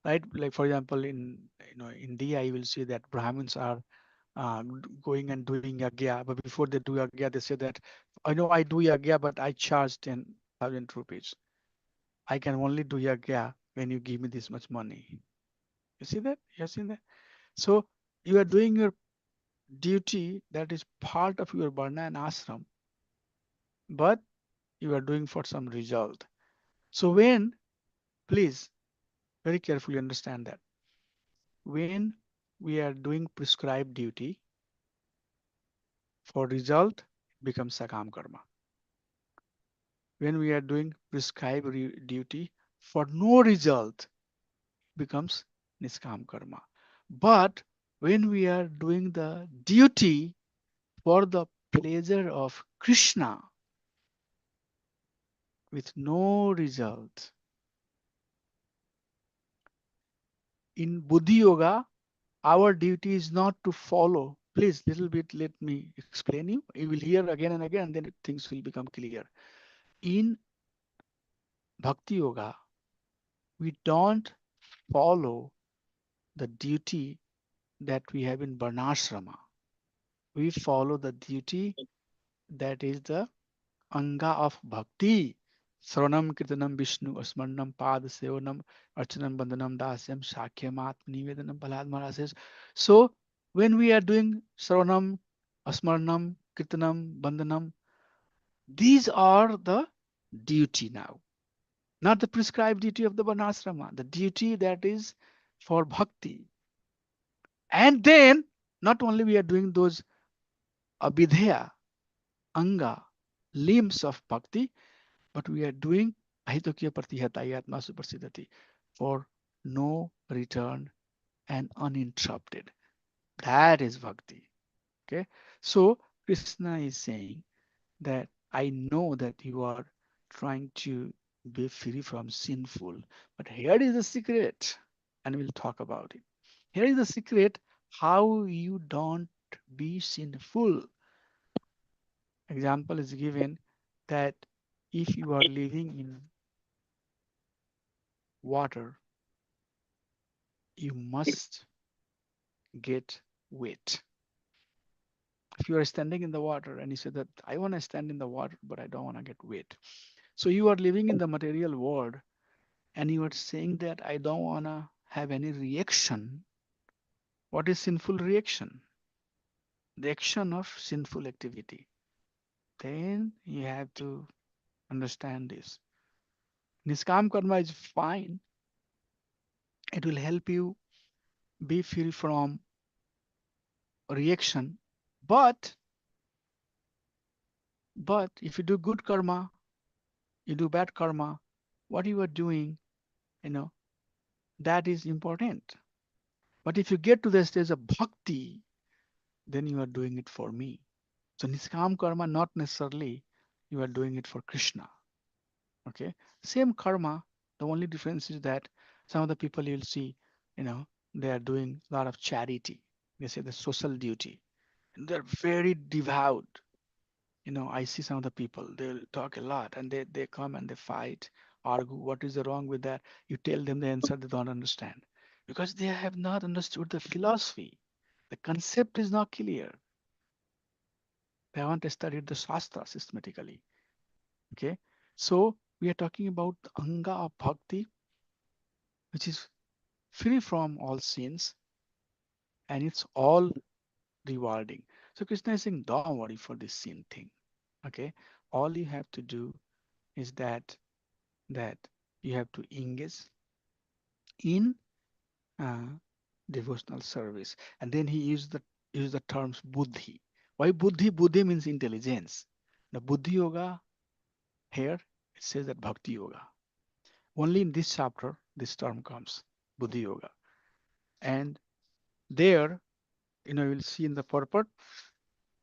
Right. Like for example, in India, you will see that Brahmins are going and doing yagya, but before they do yagya, they say that I know I do yagya, but I charge 10,000 rupees. I can only do yagya when you give me this much money. You see that? You have seen that? So you are doing your duty that is part of your varna and ashram, but you are doing for some result. So when, please, very carefully understand that when we are doing prescribed duty for result, it becomes sakam karma. When we are doing prescribed duty for no result, becomes niskam karma. But when we are doing the duty for the pleasure of Krishna with no result, in Buddhi Yoga, our duty is not to follow. Please, little bit, let me explain you. You will hear again and again, and then things will become clear. In Bhakti Yoga, we don't follow the duty that we have in Varnashrama. We follow the duty that is the anga of bhakti. Sranam Kirtanam Vishnu Asmarnam Pad Sevanam Archanam Bandhanam Dasyam Shakyamat Nivedanam Palad Maharaj says. So when we are doing Sranam, Asmarnam, Kirtanam, Bandhanam, these are the duty now. Not the prescribed duty of the Varnasrama, the duty that is for bhakti. And then not only we are doing those abhidheya, anga, limbs of bhakti, but we are doing ahitokya pratihata suprasiddhati for no return and uninterrupted. That is bhakti. Okay. So Krishna is saying that I know that you are trying to be free from sinful, but here is the secret, and we'll talk about it. Here is the secret how you don't be sinful. Example is given that if you are living in water, you must get wet. If you are standing in the water and you say that I want to stand in the water, but I don't want to get wet. So you are living in the material world and you are saying that I don't want to have any reaction. What is sinful reaction? The action of sinful activity. Then you have to understand this. Niskam karma is fine. It will help you be free from reaction. But if you do good karma, you do bad karma, what you are doing, you know, that is important. But if you get to the stage of bhakti, then you are doing it for me. So niskam karma, not necessarily you are doing it for Krishna. Okay, same karma. The only difference is that some of the people you'll see, they are doing a lot of charity. They say the social duty, and they're very devout. I see some of the people, they'll talk a lot and they come and they fight, argue. What is the wrong with that? You tell them the answer, they don't understand because they have not understood the philosophy. The concept is not clear. They haven't studied the Shastra systematically. Okay. So we are talking about the Anga of Bhakti, which is free from all sins and it's all rewarding. So Krishna is saying, don't worry for this sin thing. Okay. All you have to do is that you have to engage in uh, devotional service. And then he used the terms buddhi. Why buddhi? Buddhi means intelligence. The buddhi yoga here it says that bhakti yoga. Only in this chapter this term comes, buddhi yoga. And there, you'll see in the purport,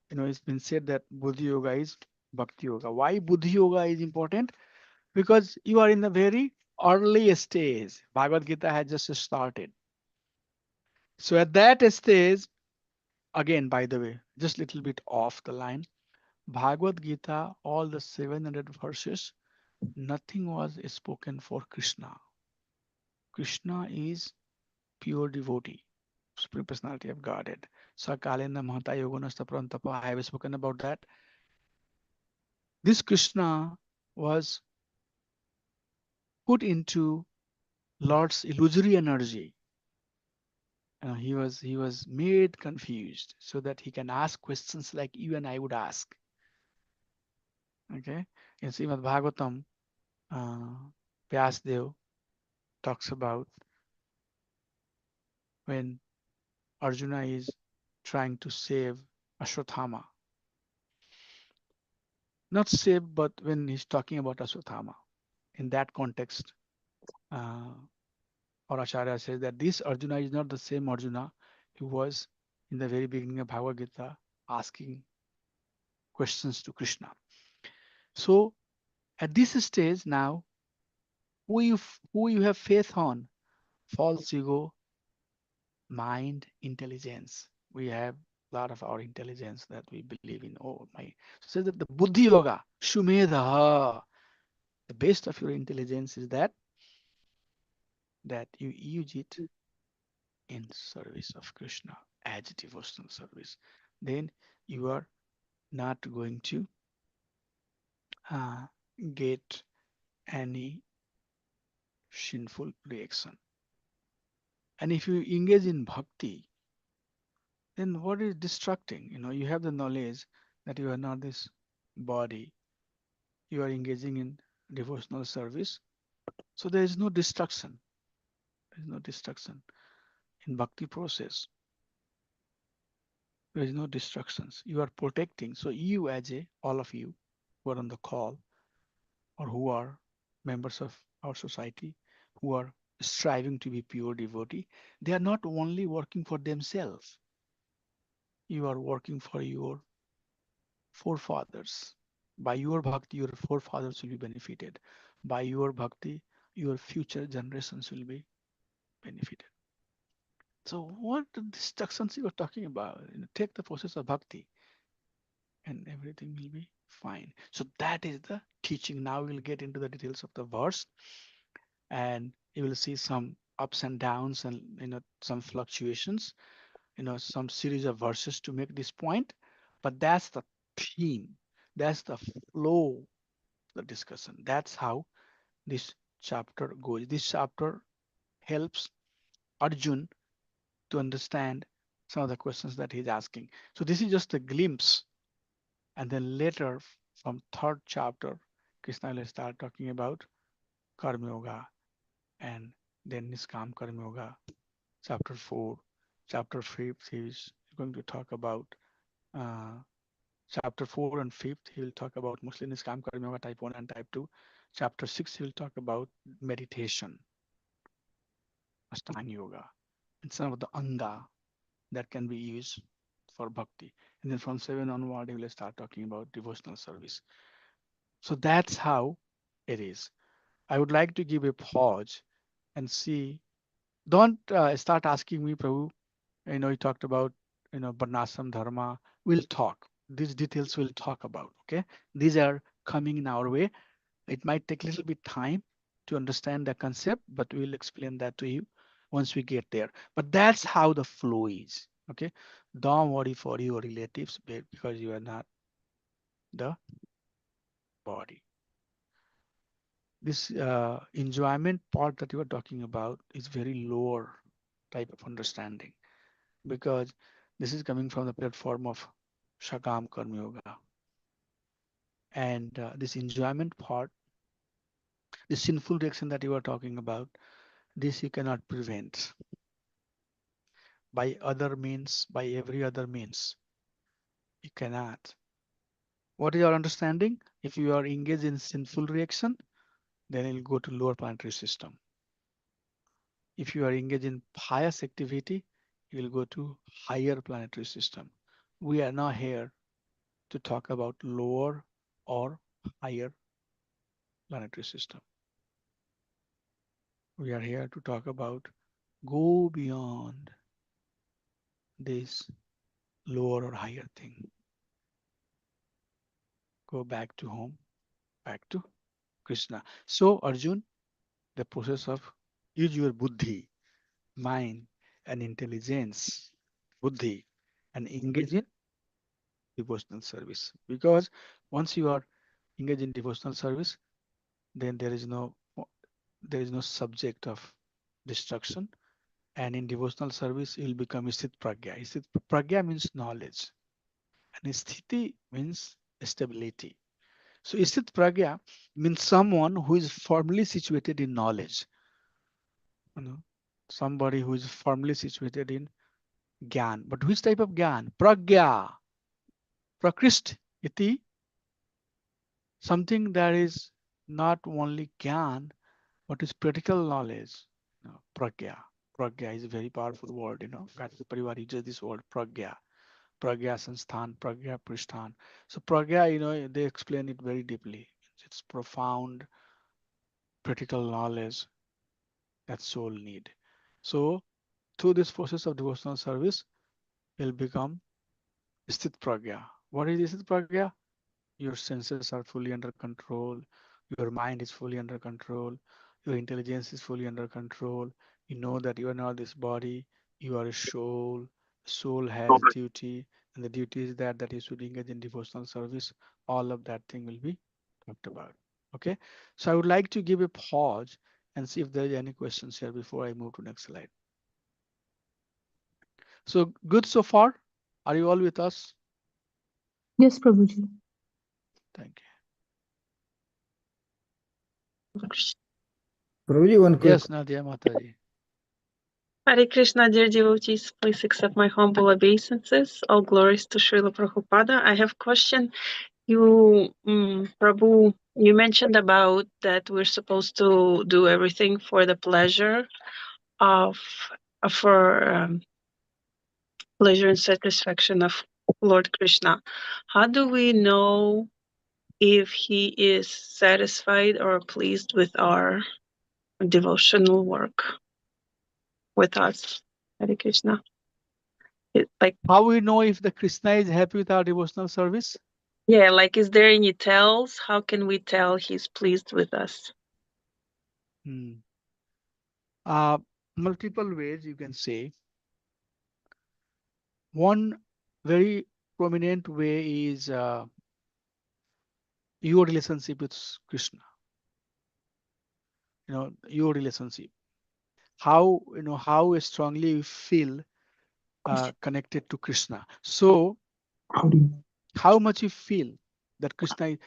it's been said that buddhi yoga is bhakti yoga. Why buddhi yoga is important? Because you are in the very early stage. Bhagavad Gita has just started. So at that stage, again, by the way, just a little bit off the line, Bhagavad Gita, all the 700 verses, nothing was spoken for Krishna. Krishna is pure devotee, Supreme Personality of Godhead. Sakalena Mahata Yoganasta Prantapa, I have spoken about that. This Krishna was put into Lord's illusory energy. He was made confused so that he can ask questions like you and I would ask. Okay, in Srimad Bhagavatam, Vyasdev talks about when Arjuna is trying to save Ashwatthama. Not save, but when he's talking about Ashwatthama. In that context, or Acharya says that this Arjuna is not the same Arjuna who was in the very beginning of Bhagavad Gita asking questions to Krishna. So at this stage now, who you have faith on? False ego, mind, intelligence. We have a lot of our intelligence that we believe in. Oh my! So that the buddhi yoga, shumedha, the best of your intelligence is that you use it in service of Krishna as devotional service. Then you are not going to get any sinful reaction. And if you engage in bhakti, then what is distracting? You have the knowledge that you are not this body. You are engaging in devotional service. So there is no distraction. There is no distraction in bhakti process. There is no distractions. You are protecting. So you all of you who are on the call or who are members of our society, who are striving to be pure devotee, they are not only working for themselves. You are working for your forefathers. By your bhakti, your forefathers will be benefited. By your bhakti, your future generations will be benefited. So what distractions you are talking about? Take the process of bhakti and everything will be fine. So that is the teaching. Now we'll get into the details of the verse and you will see some ups and downs and some fluctuations, some series of verses to make this point. But that's the theme. That's the flow of the discussion. That's how this chapter goes. This chapter helps Arjun to understand some of the questions that he's asking. So this is just a glimpse. And then later from third chapter, Krishna will start talking about Karma Yoga and then Niskam Karma Yoga, chapter 4, Chapter 5th, he's going to talk about chapter 4 and 5th, he will talk about mostly Niskam Karma Yoga type 1 and type 2. Chapter 6, he will talk about meditation, Ashtanga Yoga, and some of the Anga that can be used for bhakti. And then from 7 onward, he will start talking about devotional service. So that's how it is. I would like to give a pause and see. Don't start asking me, Prabhu. You talked about, Varnashram Dharma. We'll talk. These details we'll talk about. Okay. These are coming in our way. It might take a little bit time to understand the concept, but we'll explain that to you once we get there. But that's how the flow is. Okay. Don't worry for your relatives because you are not the body. This enjoyment part that you are talking about is very lower type of understanding, because this is coming from the platform of Shakam Karma Yoga. And this enjoyment part, the sinful reaction that you are talking about, this you cannot prevent by other means, by every other means. You cannot. What is your understanding? If you are engaged in sinful reaction, then you'll go to lower planetary system. If you are engaged in pious activity, you will go to higher planetary system. We are not here to talk about lower or higher planetary system. We are here to talk about go beyond this lower or higher thing. Go back to home, back to Krishna. So Arjun, the process of use your buddhi, mind and intelligence, buddhi, and engage in devotional service. Because once you are engaged in devotional service, then there is no subject of destruction. And in devotional service, you will become Isthit Pragya. Isthit Pragya means knowledge, and Sthiti means stability. So Isthit Pragya means someone who is firmly situated in knowledge. Somebody who is firmly situated in Gyan. But which type of Gyan? Pragya. Prakrist iti. Something that is not only Gyan, but is practical knowledge. Pragya. Pragya is a very powerful word. Gayatri Parivar uses this word Pragya. Pragya Sansthan, Pragya Prishthan. So Pragya, they explain it very deeply. It's profound practical knowledge that soul need. So through this process of devotional service, will become Sthit Pragya. What is Sthit Pragya? Your senses are fully under control. Your mind is fully under control. Your intelligence is fully under control. You know that you are not this body. You are a soul. Soul has duty, and the duty is that you should engage in devotional service. All of that thing will be talked about. Okay. So I would like to give a pause and see if there are any questions here before I move to next slide. So good so far. Are you all with us? Yes, Prabhuji. Thank you. Prabhuji, one quick. Yes, Nadia Mataji. Hare Krishna, dear devotees, please accept my humble obeisances. All glories to Srila Prabhupada. I have a question. You, Prabhu, you mentioned about that we're supposed to do everything for the pleasure of, for pleasure and satisfaction of Lord Krishna. How do we know if he is satisfied or pleased with our devotional work with us? Hare Krishna. How we know if the Krishna is happy with our devotional service? Yeah, like, is there any tells? How can we tell he's pleased with us? Multiple ways you can say. One very prominent way is your relationship with Krishna. Your relationship. How strongly you feel connected to Krishna. So how much you feel that Krishna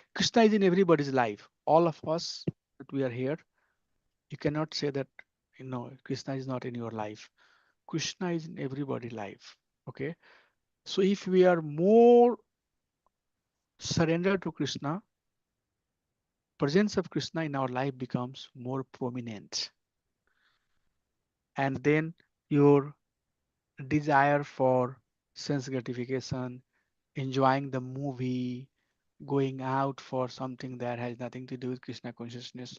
is in everybody's life. All of us that we are here, you cannot say that Krishna is not in your life. Krishna is in everybody's life. Okay. So if we are more surrendered to Krishna, presence of Krishna in our life becomes more prominent. And then your desire for sense gratification, enjoying the movie, going out for something that has nothing to do with Krishna consciousness,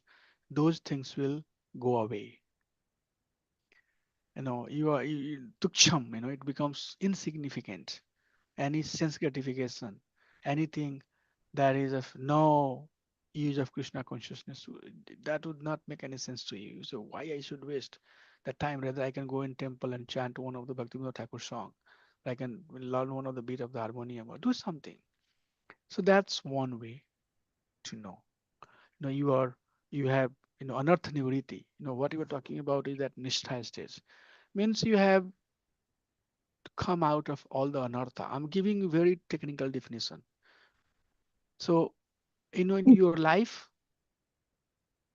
those things will go away. Tuksham, it becomes insignificant. Any sense gratification, anything that is of no use of Krishna consciousness, that would not make any sense to you. So why I should waste the time? Rather, I can go in temple and chant one of the Bhaktivinoda Thakur song. I can learn one of the beat of the harmonium or do something. So that's one way to know. You have anartha nivriti. What you are talking about is that nishtha stage. Means you have to come out of all the anartha. I'm giving you very technical definition. So, in your life,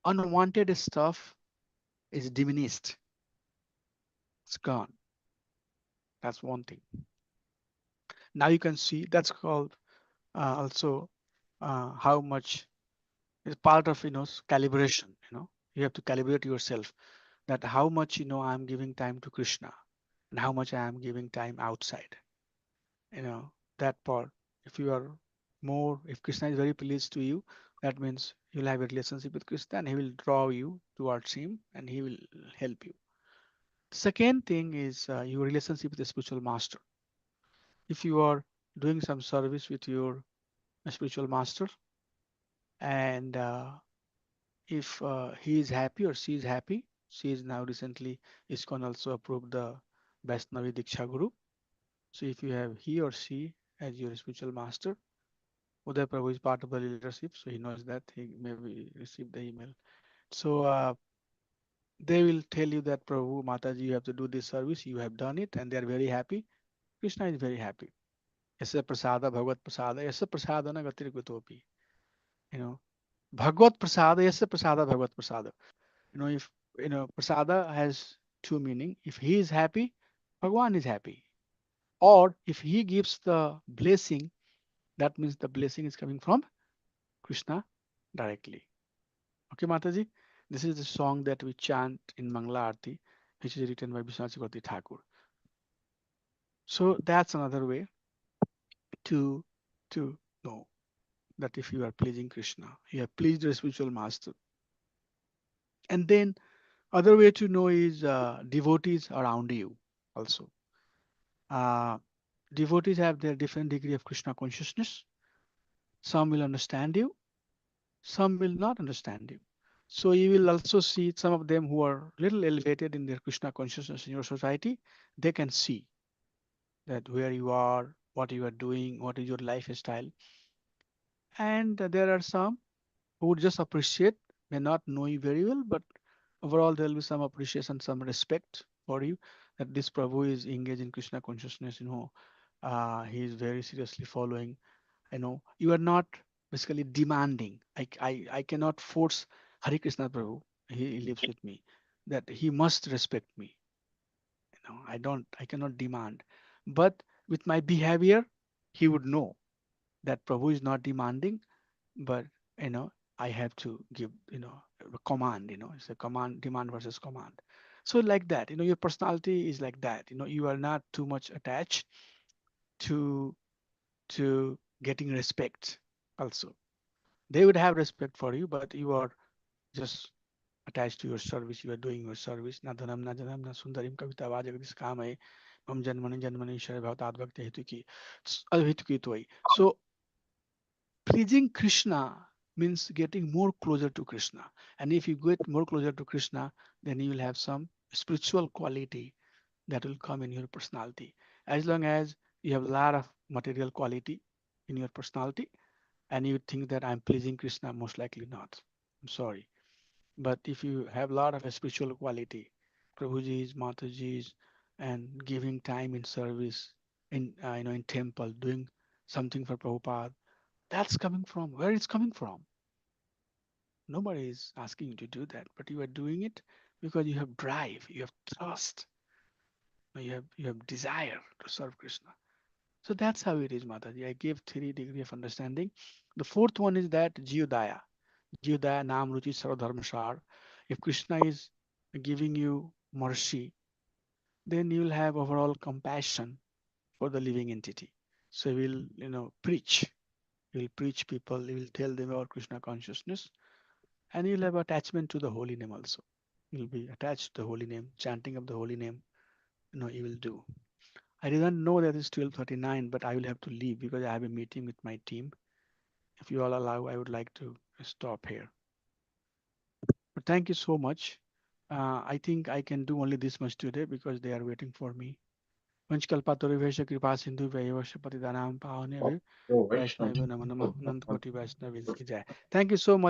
unwanted stuff is diminished. It's gone. That's one thing. Now you can see that's called also how much is part of calibration. You have to calibrate yourself that how much I'm giving time to Krishna and how much I am giving time outside. That part. If you are more, if Krishna is very pleased to you, that means you'll have a relationship with Krishna and he will draw you towards him and he will help you. Second thing is your relationship with the spiritual master. If you are doing some service with your spiritual master and if he is happy or she is happy, she is now recently ISKCON also approved the Vaishnavi Diksha Guru. So if you have he or she as your spiritual master, Uday Prabhu is part of the leadership, so he knows that he maybe received the email. So they will tell you that Prabhu, Mataji, you have to do this service. You have done it, and they are very happy. Krishna is very happy. Yasa prasada, Bhagavad prasada, yasa prasadana gatir gutopi. Bhagavad prasada, yasa prasada, Bhagavad prasada. If prasada has two meaning. If he is happy, Bhagwan is happy. Or if he gives the blessing, that means the blessing is coming from Krishna directly. Okay, Mataji, this is the song that we chant in Mangala Arti, which is written by Vishwanath Chakravarti Thakur. So that's another way to know that if you are pleasing Krishna, you have pleased your spiritual master. And then other way to know is devotees around you also. Devotees have their different degree of Krishna consciousness. Some will understand you, some will not understand you. So you will also see some of them who are little elevated in their Krishna consciousness in your society. They can see that where you are, what you are doing, what is your lifestyle. And there are some who would just appreciate, may not know you very well, but overall there will be some appreciation, some respect for you that this Prabhu is engaged in Krishna consciousness. He is very seriously following. You are not basically demanding. I cannot force Hari Krishna Prabhu. He lives with me that he must respect me. I cannot demand. But with my behavior, he would know that Prabhu is not demanding, but I have to give a command. It's a command, demand versus command. So like that, your personality is like that. You are not too much attached to getting respect. Also, they would have respect for you, but you are just attached to your service. You are doing your service. Na dhanam na janam na sundarim kavita vajagadis kamai mam janmani janmani ishara bhavatat bhakti hetu ki adhitu ki toy. So pleasing Krishna means getting more closer to Krishna. And if you get more closer to Krishna, then you will have some spiritual quality that will come in your personality. As long as you have a lot of material quality in your personality and you think that I'm pleasing Krishna, most likely not. I'm sorry. But if you have a lot of spiritual quality, Prabhuji's, Mataji's, and giving time in service, in temple, doing something for Prabhupada, that's coming from where it's coming from. Nobody is asking you to do that, but you are doing it because you have drive, you have trust. You have desire to serve Krishna. So that's how it is, Mataji. I gave 3 degree of understanding. The fourth one is that Jiyodaya. Jiyodaya Nam Ruchi Sarvadharmashar. If Krishna is giving you mercy, then you will have overall compassion for the living entity. So you will, preach. You will preach people. You will tell them about Krishna consciousness, and you'll have attachment to the holy name also. You'll be attached to the holy name, chanting of the holy name. You will do. I didn't know that it's 12:39, but I will have to leave because I have a meeting with my team. If you all allow, I would like to stop here. But thank you so much. I think I can do only this much today because they are waiting for me. Vanchkalpatarubhesha kripa sindhu vyayavasya patidanam pavane Oh, Vaishnav. Vaishnav namo namo Anant Koti Vaishnav Ki Jai. Thank you so much.